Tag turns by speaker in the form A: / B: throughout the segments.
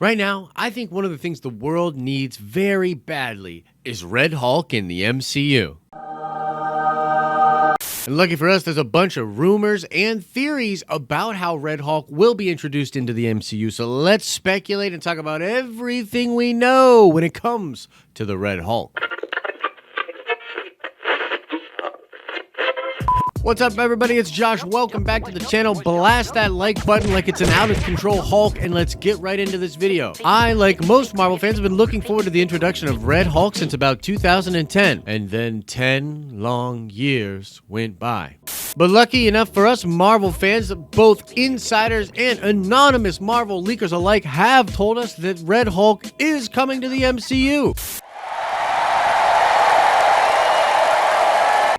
A: Right now, I think one of the things the world needs very badly is Red Hulk in the MCU. And lucky for us, there's a bunch of rumors and theories about how Red Hulk will be introduced into the MCU. So let's speculate and talk about everything we know when it comes to the Red Hulk. What's up, everybody? It's Josh. Welcome back to the channel. Blast that like button like it's an out-of-control Hulk, and let's get right into this video. I, like most Marvel fans, have been looking forward to the introduction of Red Hulk since about 2010, and then 10 long years went by. But lucky enough for us Marvel fans, both insiders and anonymous Marvel leakers alike have told us that Red Hulk is coming to the MCU.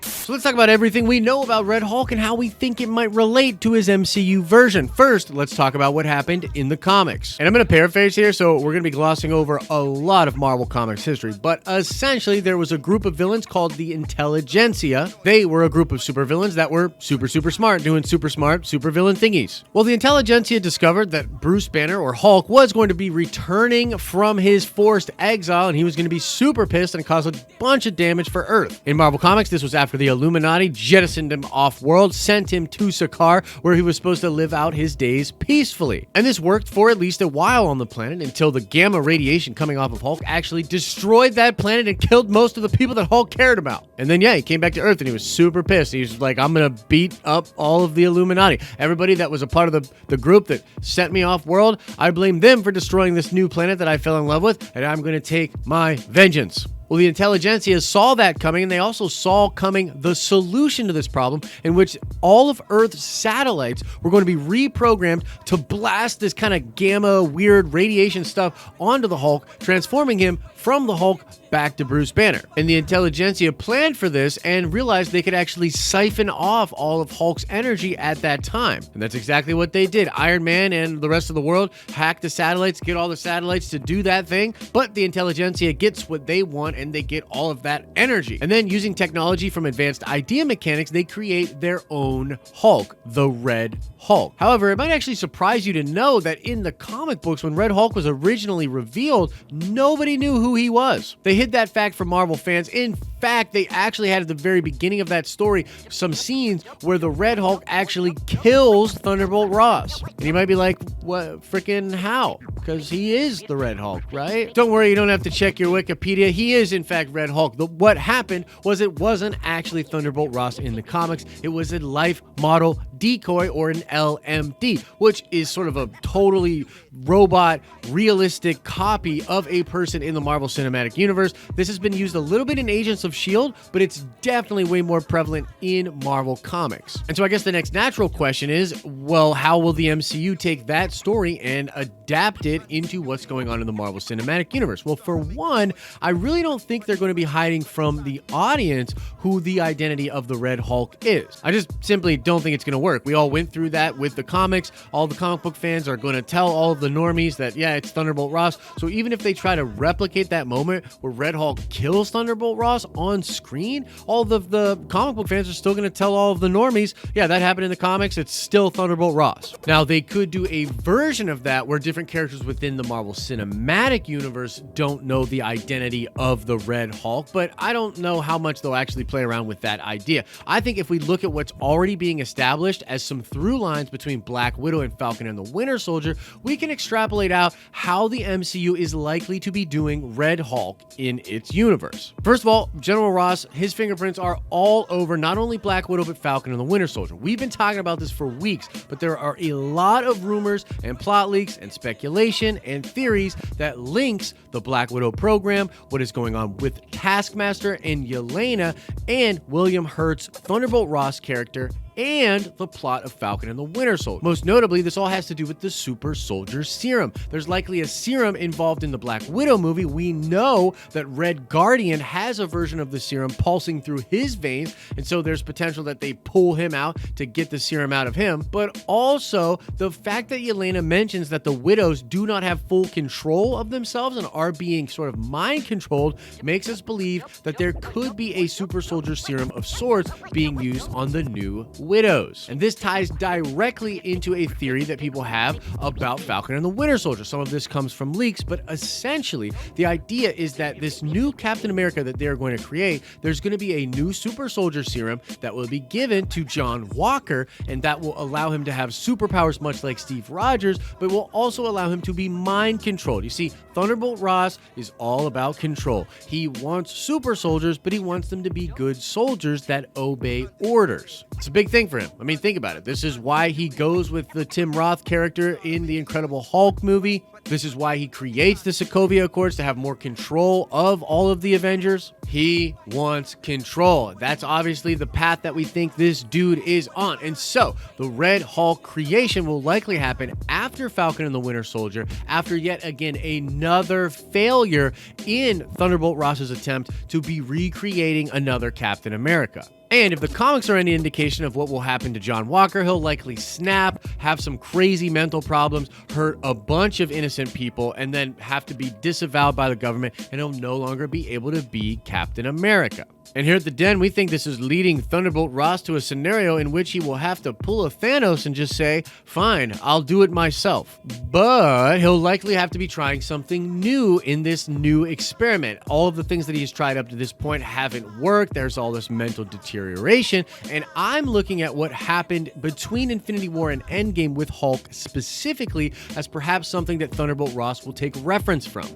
A: So let's talk about everything we know about Red Hulk and how we think it might relate to his MCU version. First, let's talk about what happened in the comics. And I'm going to paraphrase here, so we're going to be glossing over a lot of Marvel Comics history. But essentially, there was a group of villains called the Intelligentsia. They were a group of supervillains that were super smart, doing super smart supervillain thingies. Well, the Intelligentsia discovered that Bruce Banner, or Hulk, was going to be returning from his forced exile, and he was going to be super pissed and cause a bunch of damage for Earth. In Marvel Comics, this was after the Illuminati jettisoned him off-world, sent him to Sakaar, where he was supposed to live out his days peacefully. And this worked for at least a while on the planet until the gamma radiation coming off of Hulk actually destroyed that planet and killed most of the people that Hulk cared about. And then, yeah, he came back to Earth and he was super pissed. He was like, I'm gonna beat up all of the Illuminati. Everybody that was a part of the group that sent me off-world, I blame them for destroying this new planet that I fell in love with, and I'm gonna take my vengeance. Well, the Intelligentsia saw that coming, and they also saw coming the solution to this problem, in which all of Earth's satellites were going to be reprogrammed to blast this kind of gamma, weird radiation stuff onto the Hulk, transforming him from the Hulk back to Bruce Banner. And the Intelligentsia planned for this and realized they could actually siphon off all of Hulk's energy at that time. And that's exactly what they did. Iron Man and the rest of the world hack the satellites, get all the satellites to do that thing, but the Intelligentsia gets what they want and they get all of that energy. And then using technology from advanced idea mechanics, they create their own Hulk, the Red Hulk. However, it might actually surprise you to know that in the comic books, when Red Hulk was originally revealed, nobody knew who he was. They hid that fact from Marvel fans. In fact, they actually had at the very beginning of that story some scenes where the Red Hulk actually kills Thunderbolt Ross. And you might be like, what, freaking how? Because he is the Red Hulk, right? Don't worry, you don't have to check your Wikipedia. He is, in fact, Red Hulk. What happened was it wasn't actually Thunderbolt Ross in the comics. It was a life model decoy, or an LMD, which is sort of a totally robot, realistic copy of a person in the Marvel Cinematic Universe. This has been used a little bit in Agents of S.H.I.E.L.D., but it's definitely way more prevalent in Marvel Comics. And so I guess the next natural question is, well, how will the MCU take that story and adapt it into what's going on in the Marvel Cinematic Universe? Well, for one, I really don't think they're going to be hiding from the audience who the identity of the Red Hulk is. I just simply don't think it's going to work. We all went through that with the comics. All the comic book fans are going to tell all of the normies that, yeah, it's Thunderbolt Ross. So even if they try to replicate that moment where Red Hulk kills Thunderbolt Ross on screen, all of the comic book fans are still going to tell all of the normies, yeah, that happened in the comics. It's still Thunderbolt Ross. Now, they could do a version of that where different characters within the Marvel Cinematic Universe don't know the identity of the Red Hulk, but I don't know how much they'll actually play around with that idea. I think if we look at what's already being established as some through lines between Black Widow and Falcon and the Winter Soldier, we can extrapolate out how the MCU is likely to be doing Red Hulk in its universe. First of all, General Ross, his fingerprints are all over not only Black Widow, but Falcon and the Winter Soldier. We've been talking about this for weeks, but there are a lot of rumors and plot leaks and speculation and theories that links the Black Widow program, what is going on with Taskmaster and Yelena, and William Hurt's Thunderbolt Ross character, and the plot of Falcon and the Winter Soldier. Most notably, this all has to do with the super soldier serum. There's likely a serum involved in the Black Widow movie. We know that Red Guardian has a version of the serum pulsing through his veins, and so there's potential that they pull him out to get the serum out of him. But also, the fact that Yelena mentions that the Widows do not have full control of themselves and are being sort of mind controlled makes us believe that there could be a super soldier serum of sorts being used on the new widows. And this ties directly into a theory that people have about Falcon and the Winter Soldier. Some of this comes from leaks, but essentially the idea is that this new Captain America that they're going to create, there's going to be a new super soldier serum that will be given to John Walker, and that will allow him to have superpowers much like Steve Rogers, but will also allow him to be mind controlled. You see, Thunderbolt Ross is all about control. He wants super soldiers, but he wants them to be good soldiers that obey orders. It's a big thing for him. I mean, think about it. This is why he goes with the Tim Roth character in the Incredible Hulk movie. This is why he creates the Sokovia Accords, to have more control of all of the Avengers. He wants control. That's obviously the path that we think this dude is on. And so the Red Hulk creation will likely happen after Falcon and the Winter Soldier, after yet again another failure in Thunderbolt Ross's attempt to be recreating another Captain America. And if the comics are any indication of what will happen to John Walker, he'll likely snap, have some crazy mental problems, hurt a bunch of innocent people, and then have to be disavowed by the government, and he'll no longer be able to be Captain America. And here at the Den, we think this is leading Thunderbolt Ross to a scenario in which he will have to pull a Thanos and just say, fine, I'll do it myself. But he'll likely have to be trying something new in this new experiment. All of the things that he's tried up to this point haven't worked. There's all this mental deterioration. And I'm looking at what happened between Infinity War and Endgame with Hulk specifically as perhaps something that Thunderbolt Ross will take reference from.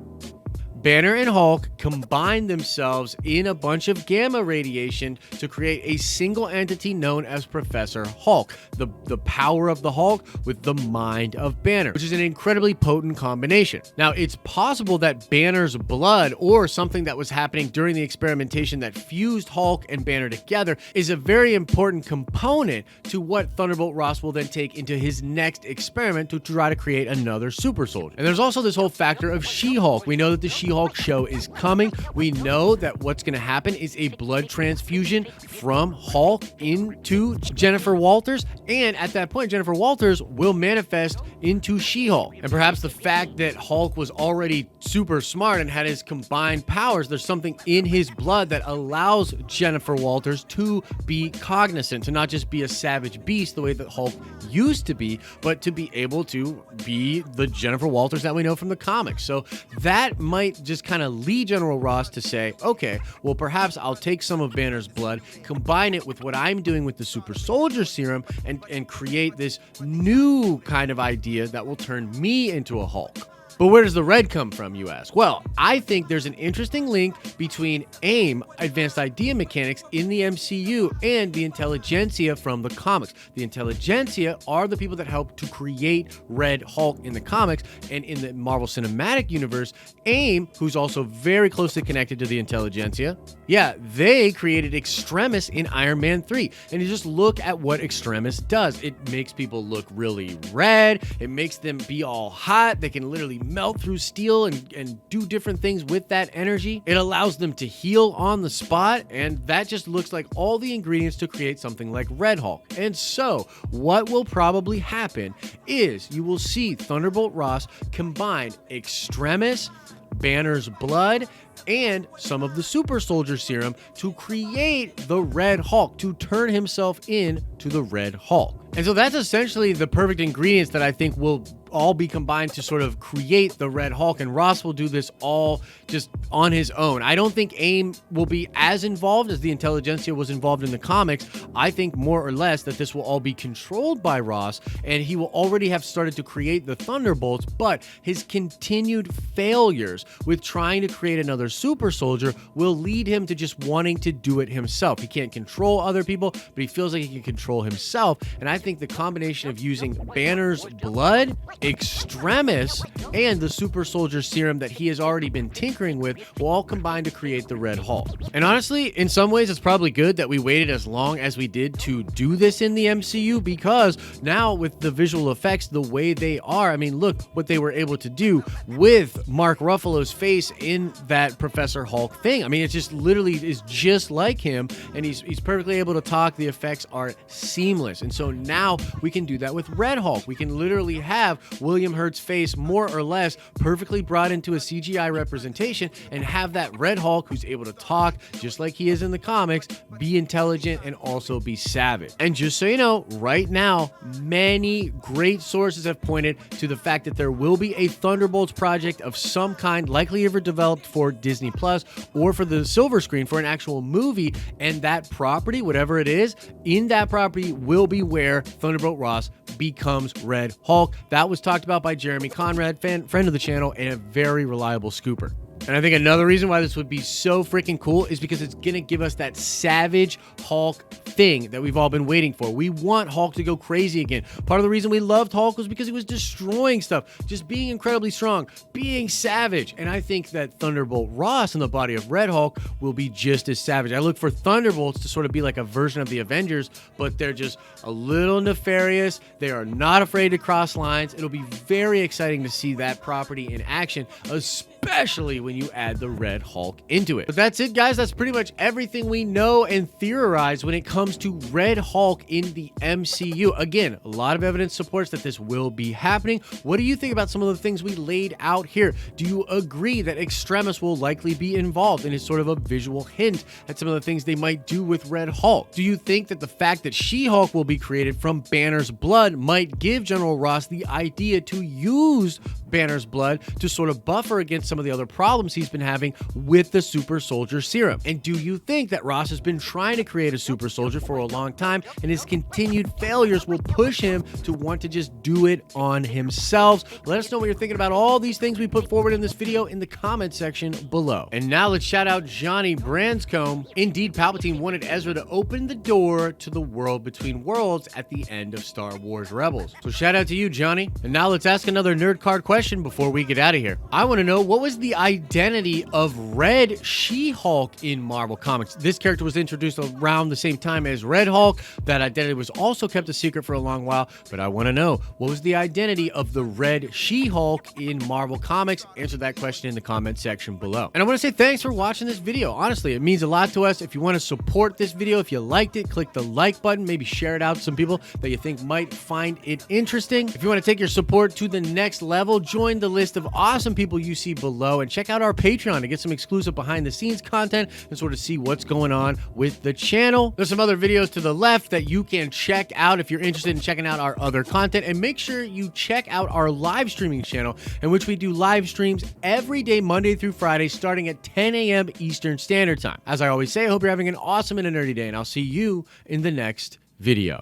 A: Banner and Hulk combine themselves in a bunch of gamma radiation to create a single entity known as Professor Hulk, the power of the Hulk with the mind of Banner, which is an incredibly potent combination. Now, it's possible that Banner's blood, or something that was happening during the experimentation that fused Hulk and Banner together, is a very important component to what Thunderbolt Ross will then take into his next experiment to try to create another super soldier. And there's also this whole factor of She-Hulk. We know that the She-Hulk show is coming. We know that what's going to happen is a blood transfusion from Hulk into Jennifer Walters, and at that point Jennifer Walters will manifest into She-Hulk. And perhaps the fact that Hulk was already super smart and had his combined powers, there's something in his blood that allows Jennifer Walters to be cognizant, to not just be a savage beast the way that Hulk used to be, but to be able to be the Jennifer Walters that we know from the comics. So that might just kind of lead General Ross to say, okay, well, perhaps I'll take some of Banner's blood, combine it with what I'm doing with the super soldier serum, and create this new kind of idea that will turn me into a Hulk. But where does the red come from, you ask? Well, I think there's an interesting link between AIM, Advanced Idea Mechanics, in the MCU and the Intelligentsia from the comics. The Intelligentsia are the people that helped to create Red Hulk in the comics, and in the Marvel Cinematic Universe, AIM, who's also very closely connected to the Intelligentsia, yeah, they created Extremis in Iron Man 3. And you just look at what Extremis does. It makes people look really red. It makes them be all hot. They can literally melt through steel and do different things with that energy. It allows them to heal on the spot, and that just looks like all the ingredients to create something like Red Hulk. And so what will probably happen is you will see Thunderbolt Ross combine Extremis, Banner's blood, and some of the super soldier serum to create the Red Hulk, to turn himself into the Red Hulk. And so that's essentially the perfect ingredients that I think will all be combined to sort of create the Red Hulk, and Ross will do this all just on his own. I don't think AIM will be as involved as the Intelligentsia was involved in the comics. I think more or less that this will all be controlled by Ross, and he will already have started to create the Thunderbolts, but his continued failures with trying to create another super soldier will lead him to just wanting to do it himself. He can't control other people, but he feels like he can control himself, and I think the combination of using Banner's blood, Extremis, and the super soldier serum that he has already been tinkering with will all combine to create the Red Hulk. And honestly, in some ways, it's probably good that we waited as long as we did to do this in the MCU, because now with the visual effects the way they are, I mean, look what they were able to do with Mark Ruffalo's face in that Professor Hulk thing. I mean, it just literally is just like him, and he's perfectly able to talk. The effects are seamless. And so now we can do that with Red Hulk. We can literally have William Hurt's face more or less perfectly brought into a CGI representation and have that Red Hulk who's able to talk just like he is in the comics, be intelligent, and also be savage. And just so you know, right now, many great sources have pointed to the fact that there will be a Thunderbolts project of some kind, likely ever developed for Disney Plus or for the silver screen for an actual movie, and that property, whatever it is, in that property will be where Thunderbolt Ross becomes Red Hulk. That was talked about by Jeremy Conrad, friend of the channel and a very reliable scooper. And I think another reason why this would be so freaking cool is because it's going to give us that savage Hulk thing that we've all been waiting for. We want Hulk to go crazy again. Part of the reason we loved Hulk was because he was destroying stuff, just being incredibly strong, being savage. And I think that Thunderbolt Ross in the body of Red Hulk will be just as savage. I look for Thunderbolts to sort of be like a version of the Avengers, but they're just a little nefarious. They are not afraid to cross lines. It'll be very exciting to see that property in action, especially when you add the Red Hulk into it. But that's it, guys. That's pretty much everything we know and theorize when it comes to Red Hulk in the MCU. Again, a lot of evidence supports that this will be happening. What do you think about some of the things we laid out here? Do you agree that Extremis will likely be involved and is sort of a visual hint at some of the things they might do with Red Hulk? Do you think that the fact that She-Hulk will be created from Banner's blood might give General Ross the idea to use Banner's blood to sort of buffer against some of the other problems he's been having with the super soldier serum? And do you think that Ross has been trying to create a super soldier for a long time and his continued failures will push him to want to just do it on himself? Let us know what you're thinking about all these things we put forward in this video in the comment section below. And now let's shout out Johnny Branscombe. Indeed, Palpatine wanted Ezra to open the door to the world between worlds at the end of Star Wars Rebels. So shout out to you, Johnny. And now let's ask another nerd card question before we get out of here. I want to know, what was the identity of Red She-Hulk in Marvel Comics? This character was introduced around the same time as Red Hulk. That identity was also kept a secret for a long while, but I want to know, what was the identity of the Red She-Hulk in Marvel Comics? Answer that question in the comment section below. And I want to say thanks for watching this video. Honestly, it means a lot to us. If you want to support this video, if you liked it, click the like button, maybe share it out to some people that you think might find it interesting. If you want to take your support to the next level, join the list of awesome people you see below and check out our Patreon to get some exclusive behind the scenes content and sort of see what's going on with the channel. There's some other videos to the left that you can check out if you're interested in checking out our other content, and make sure you check out our live streaming channel in which we do live streams every day, Monday through Friday, starting at 10 a.m. Eastern Standard Time. As I always say, I hope you're having an awesome and a nerdy day, and I'll see you in the next video.